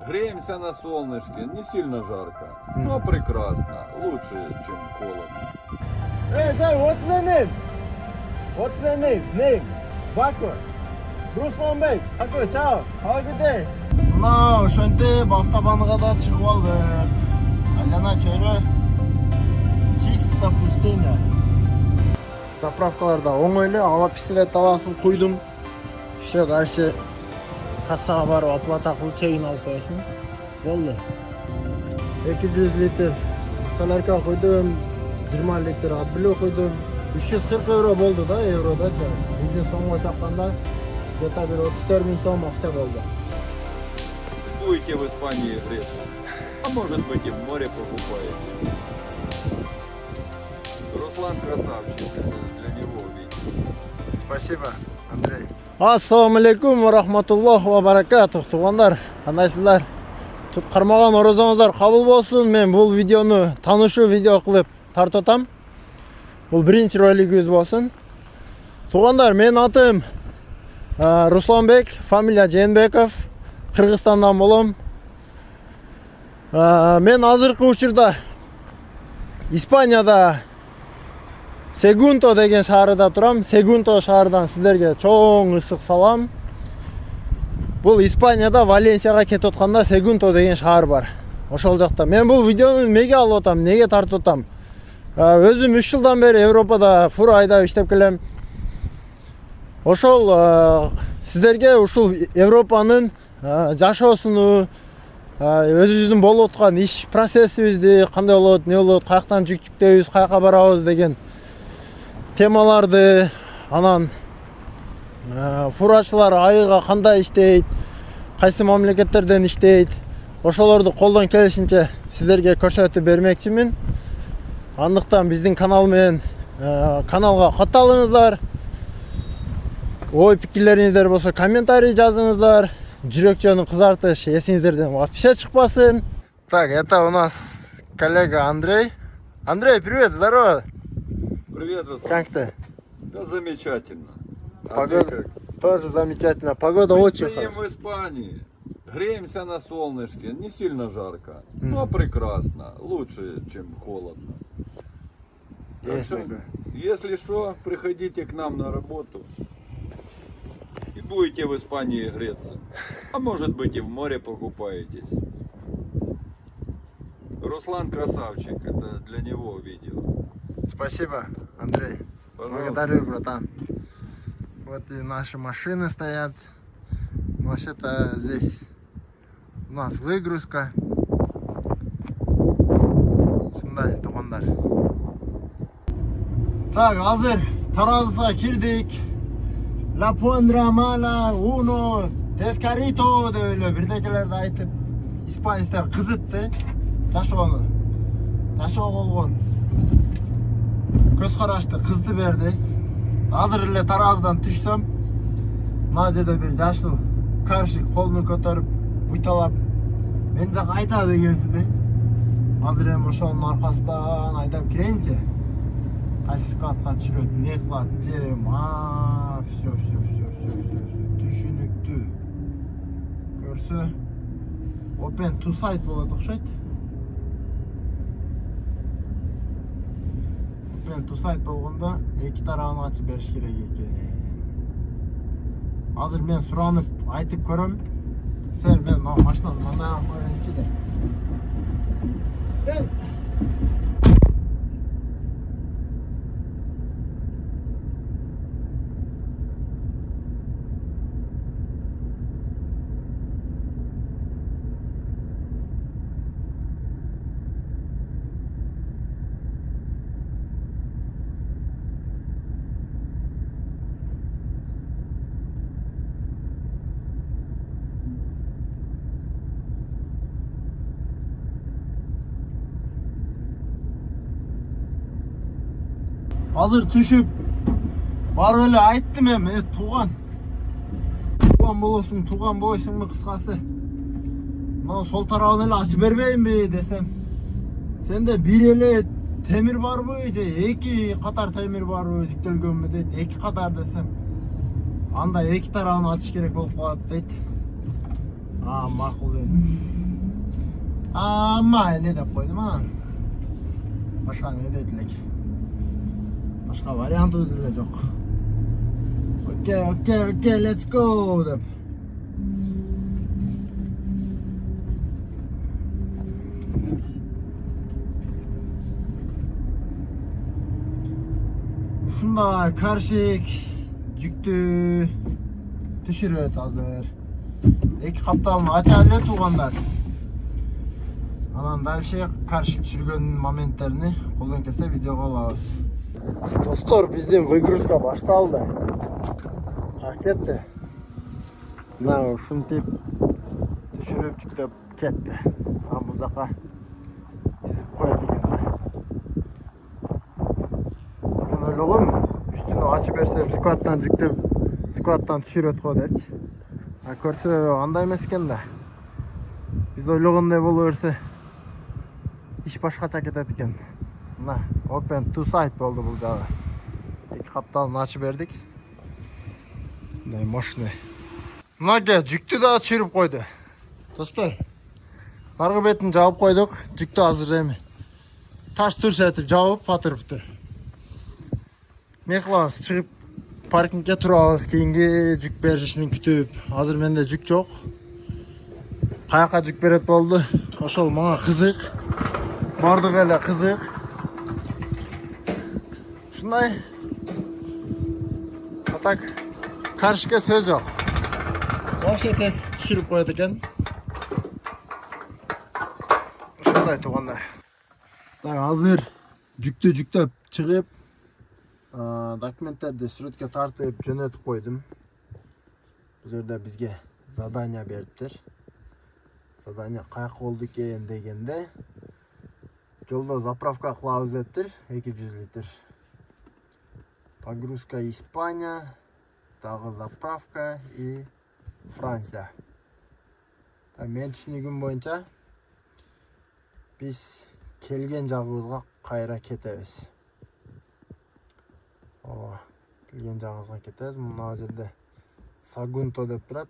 Греемся на солнышке, не сильно жарко, но прекрасно, лучше, чем холодно. Hey, sir, what's the name? What's the name? Name? Bako. Ruslan Bey. Bako, ciao. Have a good day. Мына ошентип автобанга да чыгып алдык. Айлана чөйрө чисто пустыня. Заправкаларда оңойлуу, ала пистолет аласың, куйдум. Все, дальше кассага барып оплата кылып чегин алып коесуң. Болду. 200 литр солярка койдум, 20 литр адбило койдум. 340 евро болду да, евродачы. Биздин сомго чакканда где-то бир 34 000 сом акча болду. Будете в Испании греться, а может быть и в море покупаете. Руслан красавчик, это для него видео. Спасибо, Андрей. Ассаламу алейкум ва рахматуллахи ва баракатух. Тугандар, кандайсыздар? Кармаган орозоңуздар кабыл болсун. Мен бул видеону таанышуу видео кылып тартып атам. Бул биринчи ролигибиз болсун. Тугандар, менин атым Русланбек, фамилия Жээнбеков. Кыргызстандан болом. Мен азыркы учурда Испанияда Сегунто деген шаарда турам. Сегунто шаардан сиздерге чоң ысык салам. Бул Испанияда Валенсияга кетип атканда Сегунто деген шаар бар. Ошол жакта. Мен бул видеону эмнеге алып атам, эмнеге тартып атам? Өзүм 3 жылдан бери Европада фура айдап иштеп келем. Ошол сиздерге ушул Европанын жашоосуну, өзүбүздүн болуп аткан иш процессибизди, кандай болот, эмне болот, каяктан жүк жүктөйбүз, каяка барабыз деген темаларды, анан фурачылар айыга кандай иштейт, кайсы мамлекеттерден иштейт, ошолорду колдон келишинче сиздерге көрсөтүп бермекчимин. Андыктан биздин канал менен каналга катталыңыздар. Ой пикирлериңиздер болсо комментарий жазыңыздар. Жүрөкчөнү кызартыш эсиңиздерден вообще чыкпасын. Так, это у нас коллега Андрей. Андрей, привет, здорово. Привет, Руслан. Как ты? Да замечательно. Погода тоже замечательно. Погода очень стоим хорошая. в Испании, греемся на солнышке, не сильно жарко, но прекрасно, лучше, чем холодно. Так Есть что, такое. если что, приходите к нам на работу и будете в Испании греться. А может быть и в море покупаетесь. Руслан красавчик, это для него видео. Спасибо, Андрей. Пожалуйста. Благодарю, братан. Вот и наши машины стоят. Вообще-то здесь у нас выгрузка. Сындай, тугандар. Так, азыр таразыга кирдик. La Pondra Mala, Uno, Descarito деп эле бирдекелерди айтып, испанецтер кызытты. Жашоону. Жашоо болгон. Көз карашты кызды берди. Азыр эле тараздан түшсөм, мына жерде бир жашыл каршик колуну көтөрүп, уйталап, мен жак айда дегенсиди. Азыр эми ошонун аркасынан айдап кирейинчи. Кайсы катка түшүрөт, не кылат, все. Түшүнүктүү. Көрсө, open to site болот окшойт. Open to site болгондо эки тарабын ачып бериш керек экен. Азыр мен суранып айтып көрөм. Сен мен машинаны мындай коеюнчу да. Сен азыр түшүп барып эле айттым эми, тууган болосуң, тууган бойсуңбу кыскасы. Мына сол тарабын эле ачып бербейинби десем. Сенде бир эле темир барбы же эки катар темир барбы жүктөлгөнбү дейт. Эки катар десем. Анда эки тарабын ачыш керек болуп калат дейт. Ma'qul endi. Mayli deb qo'ydim ana. Boshqa ne deydilar? Boshqa variant o'zida yo'q. Okay, let's go deb. Şunda karşık yüktü düşürüyor hazır. İki kaptanı açarlı tuğanlar. Anan dalşı karşık düşürgen momentlerini koldan kese videoga alabız. Dostlar bizden выгрузка baştaldı. Ketdi. Mana şuntip düşürüp çıktı ketdi. Ha bu zaqa qo'yadi endi. Men o'yladim, üstünü açıp bersem skvatdan jiktib, skvatdan tushirib qo'yadi. Ha ko'rsa андай emas ekan-da. Biz o'ylaganday bo'laversa ish boshqacha ketadi ekan. Mana open to side bo'ldi bu joyi. İki kaptanını açıp verdik. Ne maşne. Mına jüktü de çürüp koydu. Dostlar. Arka betini cevap koyduk. Jüktü hazır değil mi? Taş tursa etip cevap batırıptı. Ne kılamız çıkıp parkingge turabız. Keyingi jük berişini kütüp. Hazır mende jük yok. Kayakka jük beret oldu. Oşol bana kızık. Bardık hele kızık. Şunday. Atak. Karşıya söz yok. Boşa tez düşürüp koydu ekan. Şunday tuğanlar. Hazır jüktü çıkıp dokumentlerde suratga tartып жөнөтүп koydum. Bu yerде bizge zadание beriptir. Zadание каяк болду экен дегенде жолдо заправка кылабыз дептир 200 литр. Погрузка Испания, дагы заправка и Франция. Мен түшүнүгүм боюнча биз келген жагыбызга кайра кетебиз. Келген жагыбызга кетебиз. Мына жерде Сагунто деп турат.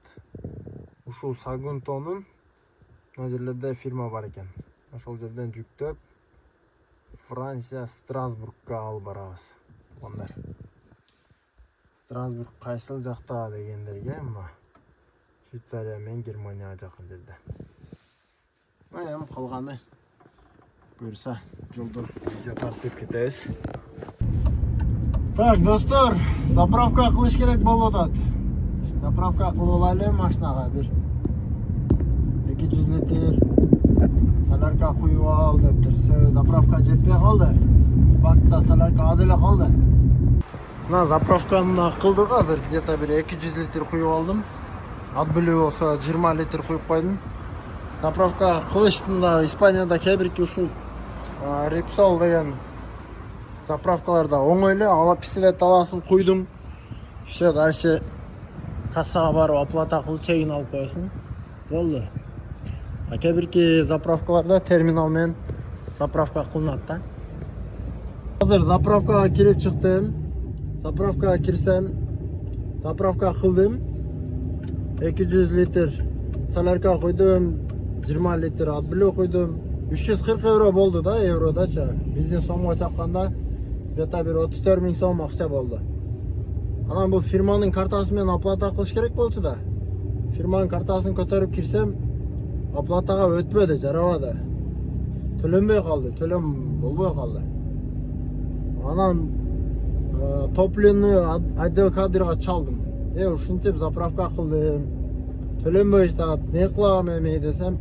Ушул Сагунтонун мына жерлерде фирма бар экен. Ошол жерден жүктөп Франция Страсбургга алып барабыз. Ондар. Страсбург кайсыл жакта дегендерге мына Швейцария мен Германия жакын жерде. Эми калганы буюрса жолдон видео тартып кетебиз. Так, достор, заправка кылыш керек болуп атат. Заправка кылып алайлы машинага бир 200 литр солярка куюп ал дептир. Заправка жетпей калды. Бакта солярка аз эле калды. Мына заправканы кылдык азыр. Где-то бир 200 литр куюп алдым. Ат билүү болсо 20 литр куюп койдум. Заправка кылыштында Испанияда кээ-бирки ушул Repsol деген заправкаларда оңой эле. Алып пистолет аласың, куйдуң. Все, дальше кассага барып оплата кылып чегин алып коесуң. Болду. Кээ-бирки заправкаларда терминал менен заправка кылынат да. Hazır zapravkaga kirip çıktım. Zapravkaga kirsem, zapravka kıldım. 200 litre solarka koydum. 20 litre adbilo koydum. 340 euro boldu da eurodaça. Bizden somga çakanda где-то bir 34 bin som akça boldu. Ama bu firmanın kartası menen oplata kılış gerek bolçu da. Firmanın kartasını kötörüp kirsem oplataga ötmedi, jarabады. Төлөнбөй kaldı, төлөм болбой kaldı. Анан топливный отдел кадрга чалдым. Ушинтип заправка кылдым. Төлөнбөй жатат. Не кылам эми десем,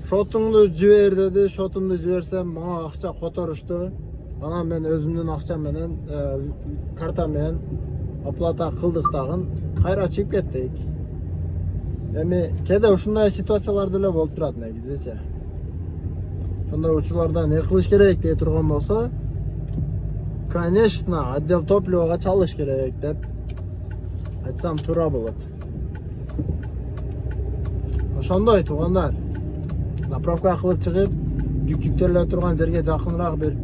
шотуңду жибер деди. Шотумду жиберсем, мага акча которушту. Анан мен өзүмдүн акчам менен, карта менен оплата кылдык дагы. Кайра чыгып кеттик. Эми кээде ушундай ситуациялар деле болуп турат негизичи. Сонда учурларда не кылыш керек дей турган болсо, конечно, отдел топливога чалыш керек деп айтсам туура болот. Ошондой туугандар. Заправка кылып чыгып, жүктөлө турган жерге жакыныраак бир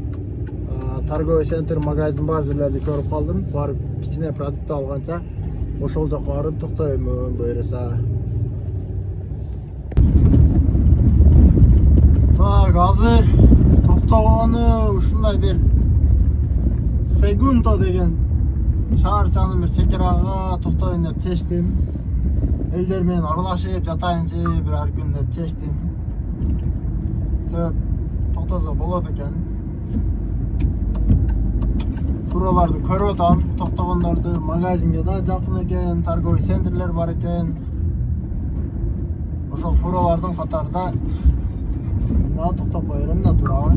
торговый центр, магазин бар жерлерди көрүп калдым. Барып кичине продукт алганча ошол жака барып токтоймун буюрса. Так, азыр токтогону ушундай бир Segundo деген шаарчанын бир чекарага токтоюн деп чечтим. Элдер менен аралашып жатайынчы бир ар күн деп чечтим. Себеп токтосо болот экен. Фураларды көрүп атам, токтогондорду. Магазинге да жакын экен, торговый центрлер бар экен. Ошол фуралардын катарында да токтоп коерм да турабы.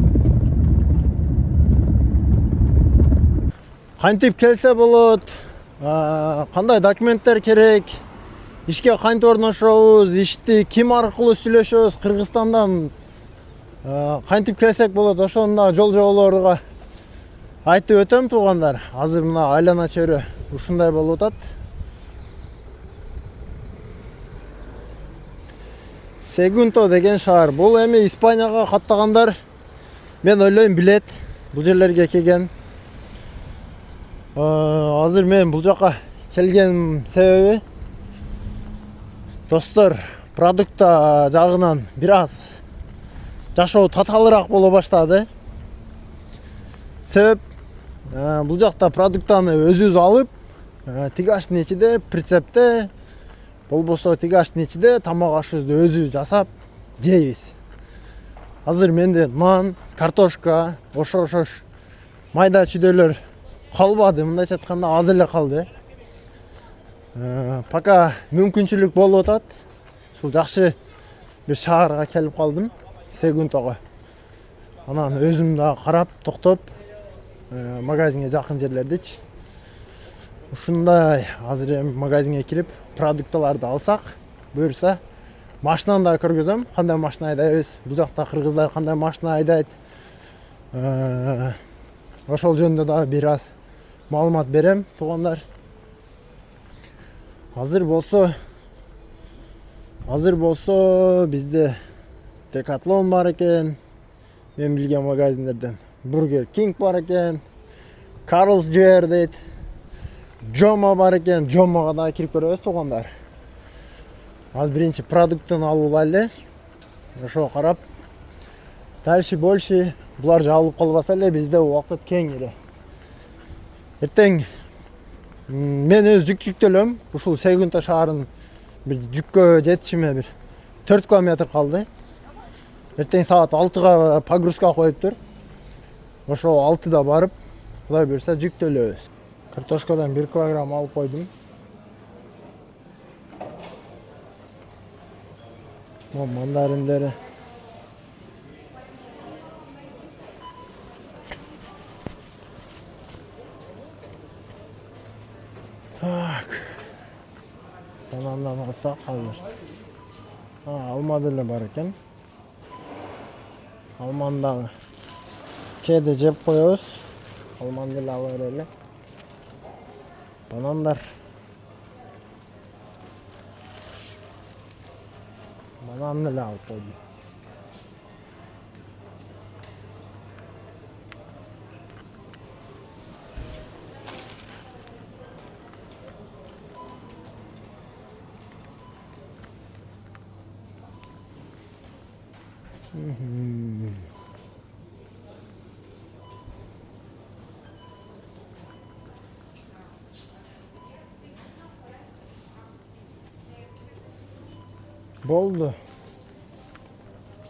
Кантип келсе болот, кандай документтер керек, ишке кантип орношобуз, ишти ким аркылуу сүйлөшөбүз, Кыргызстандан кантип келсек болот, ошону да жол жоболорго айтып өтөм туугандар. Азыр мына айлана чөйрө ушундай болуп атат. Segundo деген шаар. Бул эми Испанияга каттагандар мен ойлойм билет. Бул жерлерге келген. Азыр мен бул жака келген себеби достор, продукта жагынан бир аз жашоо татаалыраак боло баштады. Себеп бул жакта продуктаны өзүбүз алып, тигаштын ичинде, прицепте, болбосо тигаштын ичинде тамак ашыбызды өзүбүз жасап жейбиз. Азыр менде нан, картошка, ошош майда чүйдөлөр калбады, мындайча айтканда аз эле калды. Пока мүмкүнчүлүк болуп атат. Ушул жакшы бир шаарга келип калдым, Seguntого. Анан өзүм да карап, токтоп, магазинге жакын жерлердичи. Ушундай азыр эми магазинге кирип, продукталарды алсак, буюрса, машинаны да көргөзөм, кандай машина айдайбыз. Бул жакта кыргыздар кандай машина айдайт. Ошол жөнүндө да бир аз маалымат берем, туугандар. Азыр болсо бизде Decathlon бар экен. Мен билген магазиндерден Burger King бар экен. Carl's Jr дейт. Joma бар экен. Jomага да кирип көрөбүз, туугандар. Аз биринчи продуктун алып алайлы. Ошого карап, дальше больше булар жабылып калбаса эле бизде убакыт кеңири. Эртең мен өз жүк жүктөлөм. Ушул Segundo шаарынын бир жүккө жетишиме бир 4 километр калды. Эртең саат 6-га погрузка коюптур. Ошол 6-да барып, Кудай буйрса жүктөлөбүз. Картошкадан 1 килограмм алып койдум. Мандариндери. Так. Банандан алсак азыр. Алма деле бар экен. Алманы дагы кээде жеп коебуз. Алманы деле ала берели. Банандар. Банан деле алып койдум. Болду.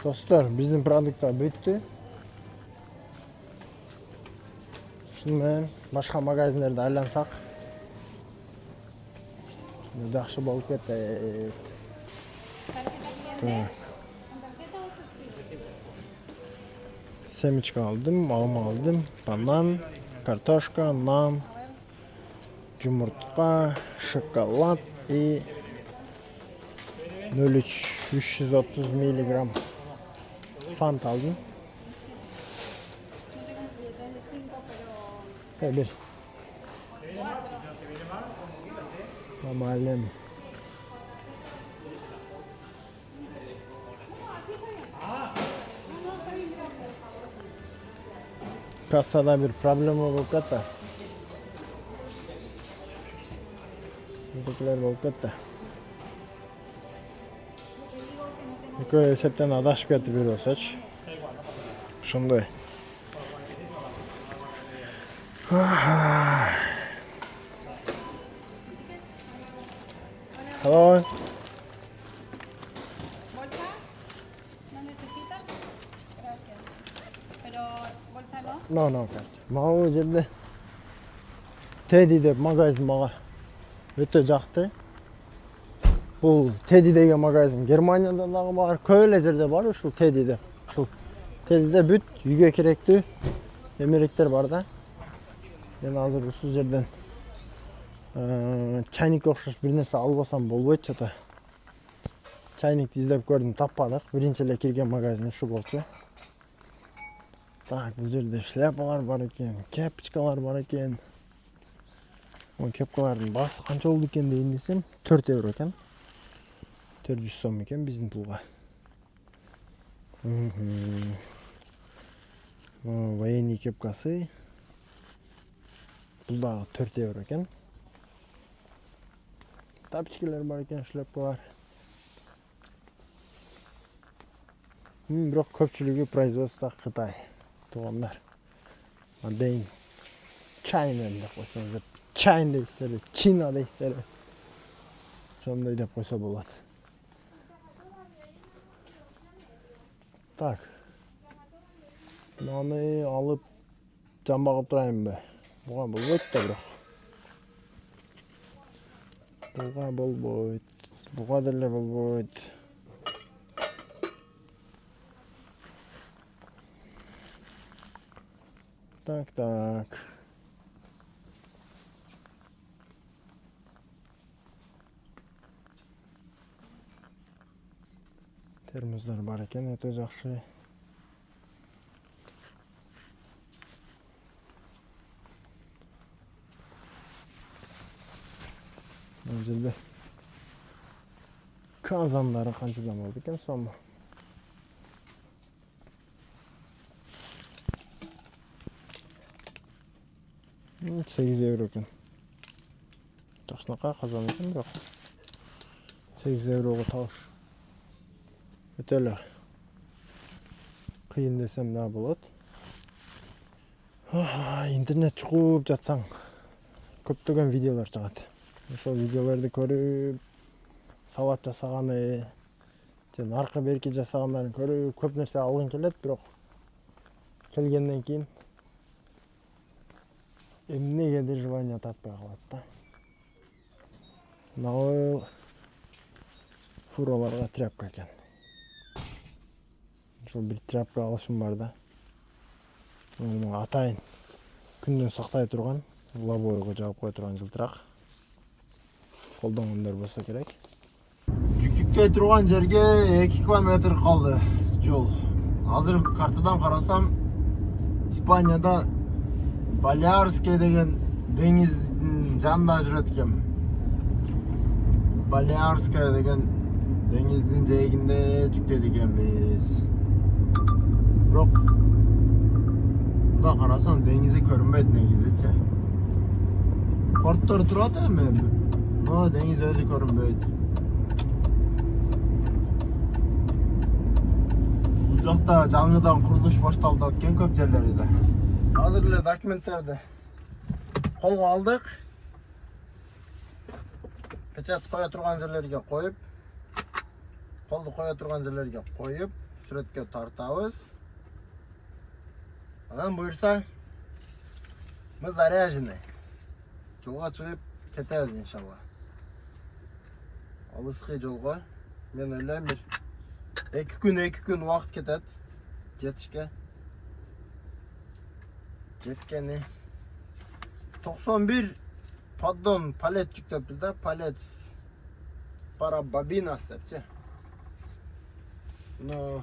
Достор, биздин продукттар бүттү. Шуну менен башка магазиндерди айлансак жакшы болуп кетет. Семечка алдым, алма алдым, банан, картошка, нан, жумуртка, шоколад и 0,330 миллиграмм фант алдым. Bir. Normalim. Kassada bir problem olup katta. Buradakiler olup katta. Eko'ya septen adashıp ketip bir olsaç. Ошондой. Hello. ¿Bolsa? ¿No necesitas? Gracias. Pero, ¿bolsa no? No, Мага жерде Teddy деп магазин мага өтө жакты. Бул Teddy деген магазин Германияда дагы бар, көп эле жерде бар ушул Teddy деп. Ушул Teddyде бүт үйгө керектүү эмеректер бар да. Мен азыр ушул жерден чайник окшош бир нерсе албасам болбойт чата. Чайникти издеп көрдүм, таппадык. Биринчи эле кирген магазин ушу болчу. Так, бул жерде шляпалар бар экен, кепочкалар бар экен. О, кепкалардын баасы канча болду экен дейин десем, 4 евро экен. 400 сом экен биздин пулга. Военный кепкасы. Бул дагы 4 евро экен. Тапочкалар бар экен, шляпалар. Бирок көпчүлүгү производство Кытай. Тугандар. Адейн China деп койсоңуздар. China дейсиздер, Чина дейсиздер. Ошондой деп койсо болот. Так. Маны алып жамбагып турайынбы? Буга болбойт да бирок. Буга болбойт. Буга деле болбойт. Так. Термоздар бар экен, өтө жакшы. Бул жерде казандары канчадан болду экен сому? €8 экен. Ташнака казан экен бирок. 8 еврого табыш. Өтө эле кыйын десем да болот. Интернет чукуп жатсаң көптөгөн видеолор чыгат. Ошол видеолорду көрүп, сабат жасаганы, же аркы берки жасагандарын көрүп, көп нерсе алгың келет, бирок келгенден кийин эмнегедир желание таппай калат да. Мына фураларга тряпка экен. Ошол бир тряпка алышым бар да. Мына атайын күндөн сактай турган, лабойго жаап кое турган жылтырак. Колдонгондор болсо керек. Жүктүктөй турган жерге 2 километр калды жол. Азыр картадан карасам, Испанияда Балиарская деген деңиздин жанында жүрөт экен. Балиарская деген деңиздин жээгинде жүктөйт экенбиз. Бирок мында карасаң деңизи көрүнбөйт негизичи. Порттор турат эми. Но деңиз өзү көрүнбөйт. Бул жакта жаңыдан курулуш башталды экен көп жерлерде. Азыр эле документтерди колго алдык. Печат кое турган жерлерге коюп, колду кое турган жерлерге коюп, сүрөткө тартабыз. Анан буюрса, мы заряжены. Жолго чыгып кетебиз иншалла. Алыскы жолго мен ойлойм бир 2 күн убакыт кетет жетишке. Жеткени 91 поддон палет жүктөппүз да, палет парабабинас депчи. Муну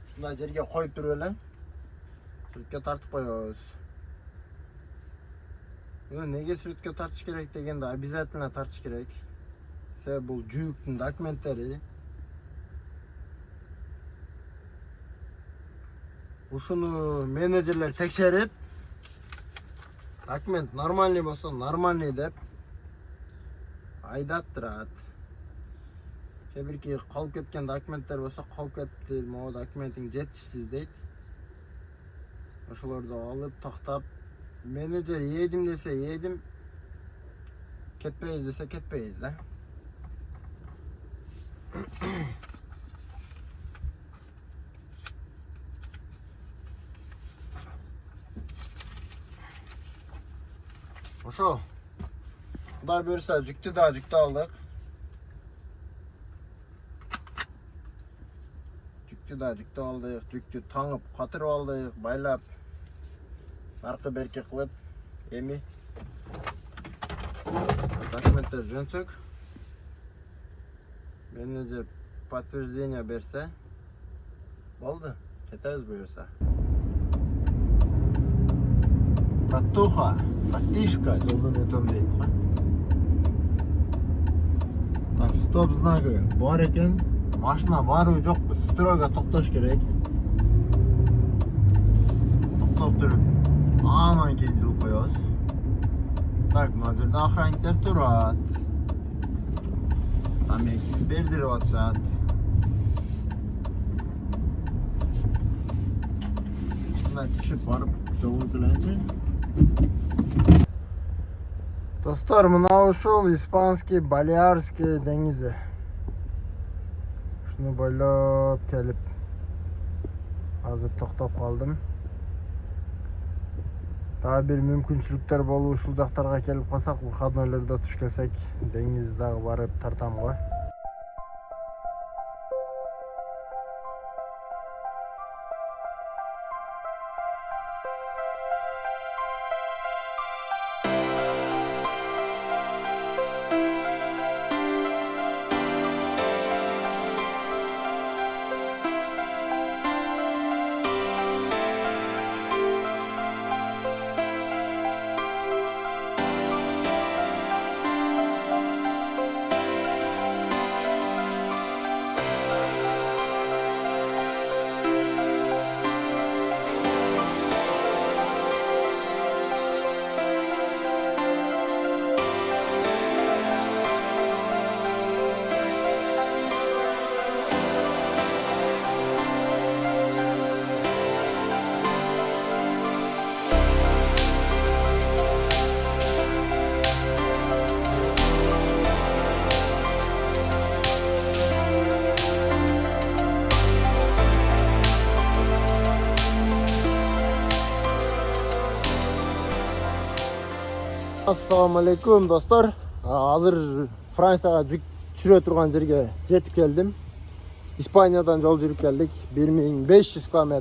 ушундай жерге коюп туруп эле сүрөткө тартып коебуз. Муну неге сүрөткө тартыш керек дегенде обязательно тартыш керек. Себеби бул жүктүн документтери. Ушуну менеджерлер текшерип, документ нормальный болсо нормальный деп айдап турат. Кээ бирки калып кеткен документтер болсо калып кетти, могу документиң жетишсиз дейт. Ошолорду алып тактап, менеджер едим десе едим, кетпейиз десе кетпейиз да. Ошо. Кудай буйруса жүктү алдык. Жүктү алдык, жүктү таңып, катырып алдык, байлап, аркы берки кылып, эми документтер жөнсөк, менеджер подтверждение берсе, болду, кетебиз буйруса. Каттуха, каттишка, жолдон өтөм дейт го. Так, стоп знагы бар экен. Машина барбы жокпу? Стройга токтош керек. Токтоп туруп, анан кийин жылып коебуз. Так, мына жерде охранниктер турат. Тамеки бердирип атышат. Мына түшүп барып, жолун келенчи. Достор, мына ушул испанский Балеарский деңизи. Шуну бойлоп келип, азыр токтоп калдым. Дагы бир мүмкүнчүлүктөр болуп ушул жактарга келип калсак, выходнойлордо туш келсек, деңиз дагы барып тартам го. Assalamu alaikum dostlar. Hazır Fransa'ya düşüre turgan жерге жетip geldim. İspanya'dan yol жүрүп geldik. 1500 km.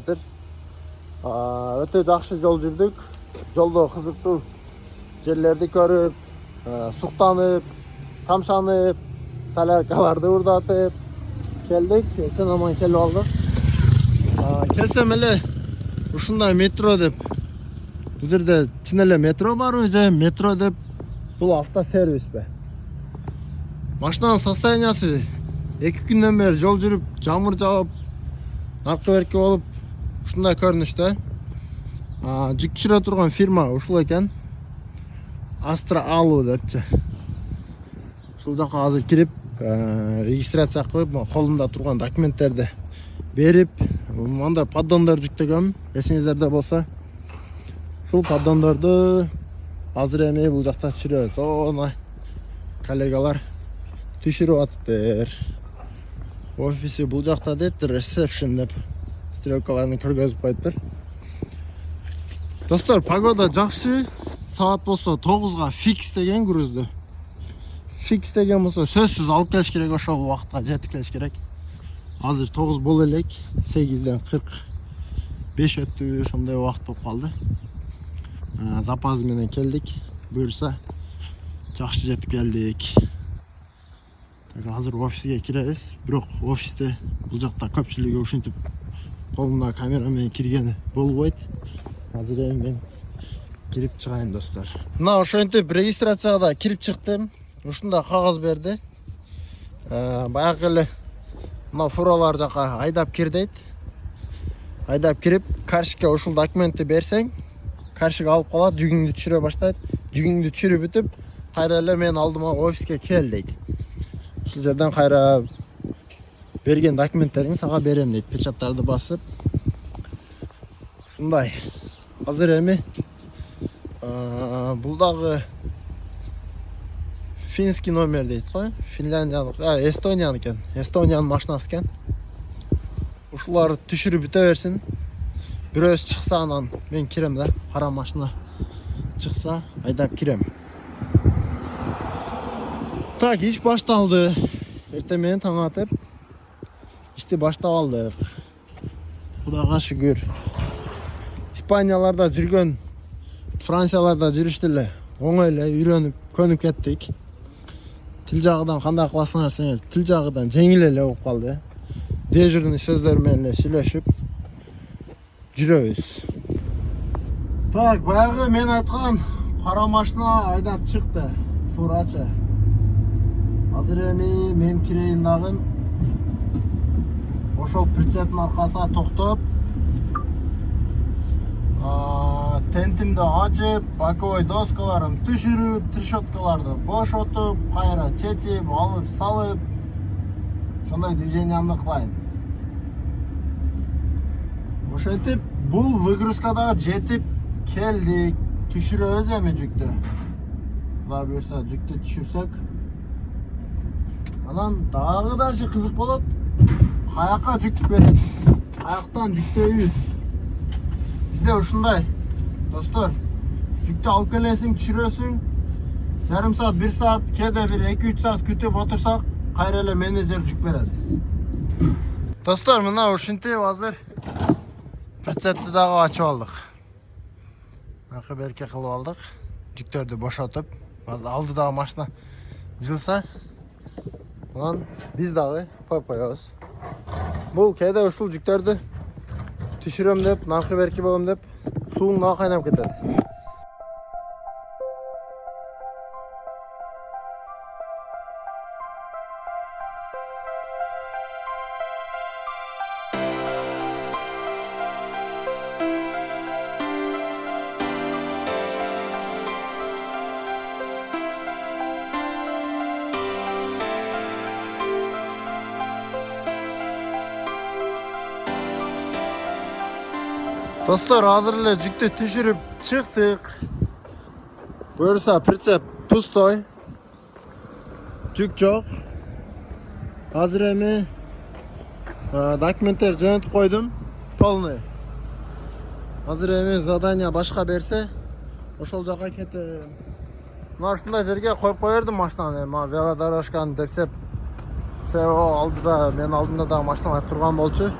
Öte жақсы жол жүрдүк. Жолдо кызыктуу жерлерди көрүп, суктанып, тамшанып, соляркаларды урдатып келдик. Эсен аман келип алдык. Келсем эле ушундай метро деп. Bu жерде чын эле метро барбы же метро деп бул автосервис бе? Машинанын состояниясы 2 күндөн бери жол жүрүп, жамыр жаап, аркы берки болуп, ушундай көрүнүштө. Жүк түшүрө турган фирма ушул экен. Astra Alu депчи. Ушул жака азыр кирип, регистрация кылып, колумда турган документтерди берип, мындай поддондор жүктөгөм, эсиңиздерде болсо. Шул поддондорду азыр эми бул жакта түшүрөбүз. Мына коллегалар түшүрүп атыптыр. Офиси бул жакта дейт, ресепшн деп стрелкаларын көргөзүп коюптур. Достор, погода жакшы. Саат болсо 9га фикс деген груздү. Фикс деген болсо сөзсүз алып келиш керек, ошол убакытка жетип келиш керек. Азыр 9 боло элек, 8ден 45 өттү, ошондой убакыт болуп калды. Запаз менен келдик. Буйруса жакшы жетип келдик. Азыр офиске киребиз. Бирок офисте бул жакта көпчүлүгү ушинтип колумда камера менен киргени болбойт. Азыр эми мен кирип чыгайын достор. Мына ошентип регистрацияга кирип чыктым. Ушундай кагаз берди. Баягы эле мына фуралар жака айдап кир дейт. Айдап кирип, каршыга ушул документти берсең, каршыга алып калат, жүгүңдү түшүрө баштайт. Жүгүңдү түшүрүп бүтүп, кайра эле мен алдыма офиске кел дейт. Ушул жерден кайра берген документтериңди сага берем дейт. Печаттарды басып. Ушундай. Азыр эми бул дагы финский номер дейт го. Финляндиялык, Эстониянын экен. Эстониянын машинасы экен. Ушулар түшүрүп бүтө берсин. Бирөөсү чыкса анан мен кирем да. Кара машина чыкса айдап кирем. Так, иш башталды. Эртең менен таң атып ишти баштап алдык. Кудайга шүгүр. Испанияларда жүргөн, Францияларда жүрүштү эле. Оңой эле үйрөнүп, көнүп кеттик. Тил жагынан кандай кыласыңар десеңер, тил жагынан жеңил эле болуп калды. Дежурный сөздөр менен эле сүйлөшүп жүрөбүз. Так, баягы мен айткан кара машина айдап чыкты. Фурача. Азыр эми мен кирейин дагы. Ошол прицептин аркасына токтоп, тентимди ачып, боковой доскаларын түшүрүп, трешоткаларды бошотуп, кайра чечип, алып салып, ошондой движениямды кылайын. Ошентип, бул выгрузкада жетип келдик. Түшүрөбүз эми жүктү. Кудай буйрса, жүктү түшүрсөк, анан дагы да кызык болот. Каяка жүк берет. Аяктан жүктөйбүз. Бизде ушундай. Достор, жүктү алып келесиң, түшүрөсүң. Жарым саат, 1 саат, кээде бир 2-3 саат күтүп отурсак, кайра эле менеджер жүк берет. Достор, мына ушинтип азыр прицепти дагы ачып алдык. Аркы берке кылып алдык. Жүктөрдү бошотуп, азыр алдыдагы машина жылса, анан биз дагы коюп коебуз. Бул кээде ушул жүктөрдү түшүрөм деп, наркы берки болом деп, сууң дагы кайнап кетет. Достор, азыр эле жүктү түшүрүп чыктык. Буюрса прицеп пустой. Жүк жок. Азыр эми документтер жөнөтүп койдум. Полный. Азыр эми задание башка берсе, ошол жака кетем. Мына ушундай жерге коюп коердим машинаны. Мына велодорожканы тепсеп, алдыда, мен алдымда дагы машиналар турган болчу.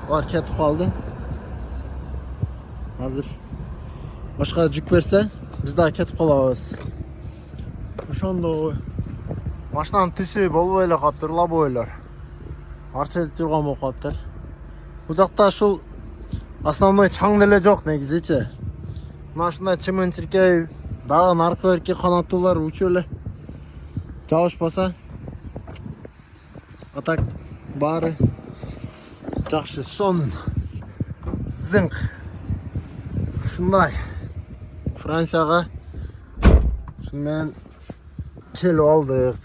Алар кетип калды. Азыр башка жүк берсе, биз дагы кетип калабыз. Ошондой машинанын түсү болбой эле калыптыр, лобойлор. Арча турган болуп калыптыр. Бул жакта ушул основной чаң деле жок негизичи. Мына ушундай чымын-чиркей, дагы наркы берки канаттуулар учуп эле жабышпаса. А так баары жакшы, сонун. Зыңк. Ушундай Францияга шуну менен келип алдык.